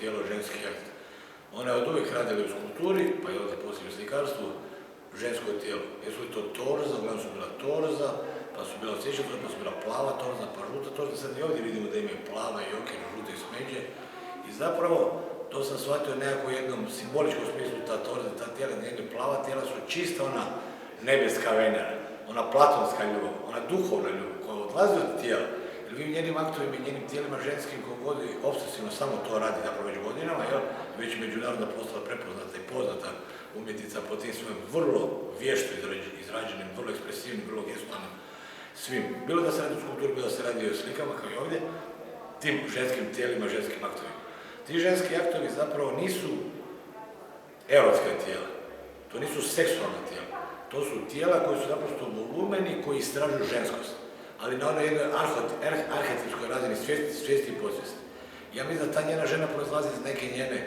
tijelo, ženski akt. Ona je od uvijek radila u skulpturi, pa i ovdje poslije u slikarstvu, žensko tijelo. Jesu li to torza, uglavnom su bila torza, pa su bila osjećata, pa su bila plava torza, pa žuta torza. Sad i ovdje vidimo da imaju plava i okir, žute i smeđe. I zapravo, to sam shvatio nekako u jednom simboličkom smislu, ta torza, ta tijela, njene plava tijela su čista ona nebeska Venera, ona platonska ljubav, ona duhovna ljubav koja odlazi od tijela. Jer vi u njenim aktovima i njenim tijelima ženskim kogod obsesivno samo to radi zapravo već godinama, jel? Već međunarodno postala prepoznata i poznata umjetnica po tim svojim vrlo vješto izrađenim, vrlo ekspresivnim, vrlo gestualnim svim. Bilo da se radi o skulpturi, bilo da se radi o slikama kao i ovdje, tim ženskim tijelima, ženskim aktovima. Ti ženski aktovi zapravo nisu erotska tijela, to nisu seksualna tijela, to su tijela koji su naprosto volumeni koji istražuju ženskost, ali na onoj jednoj arhetipskoj razini svijesti i podsvijesti. Ja mislim da ta njena žena proizlazi iz neke njene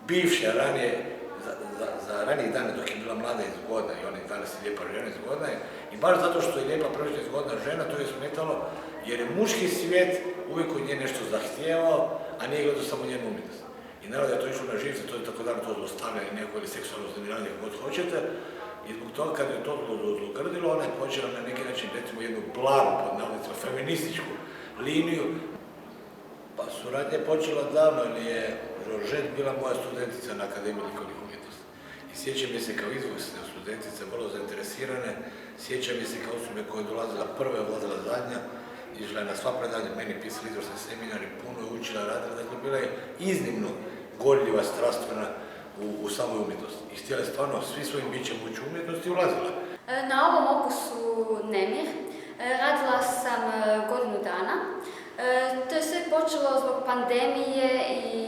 bivše ranije, za ranijih dana dok je bila mlada i zgodna i ona je danas je lijepa žena i zgodna je, i baš zato što je lijepa, prilično i zgodna žena, to je smetalo jer je muški svijet uvijek od nje nešto zahtijevao, a nije gledao samo njenu umjetnost. I naravno da je to išlo na živce, to je tako da to zlostavljanje neko ili seksualno uznemiravanje kako god hoćete, i zbog toga kad je to zlogrdilo, ona je počela na neki način, recimo, jednu blagu, pod navodnicima, feminističku liniju. Pa suradnja je počela davno, jer je Georgette bila moja studentica na Akademiji likovnih umjetnosti. I sjećam je se kao izvrsne studentice, vrlo zainteresirane, sjećam je se kao osobe koja je dolazila prva i odlazila zadnja, išla je na sva predanja, meni pisali izvrsne seminari, puno je učila, radila, dakle bila je iznimno gorljiva, strastvena u samoj umjetnosti. I htjela je stvarno svi svojim bićem ući u umjetnost i ulazila. Na ovom opusu Nemir radila sam godinu dana. To je sve počelo zbog pandemije i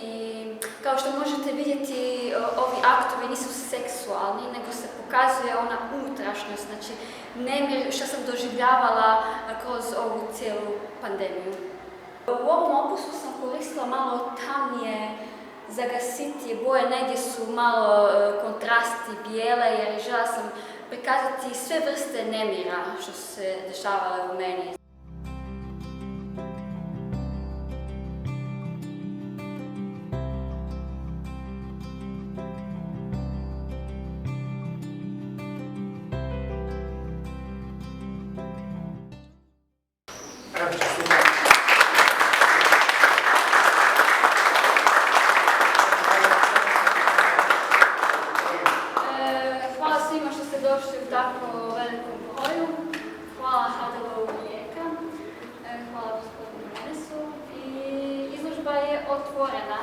kao što možete vidjeti, ovi aktovi nisu seksualni, nego se pokazuje ona unutrašnjost, znači nemir što sam doživljavala kroz ovu cijelu pandemiju. U ovom opusu sam koristila malo tamnije, zagasitije boje, negdje su malo kontrasti bijele, jer žela sam prikazati sve vrste nemira što se dešavale u meni. Hvala svima što ste došli u tako velikom broju. Hvala HDL-u Rijeka. Hvala gospodinu Menesu. I izložba je otvorena.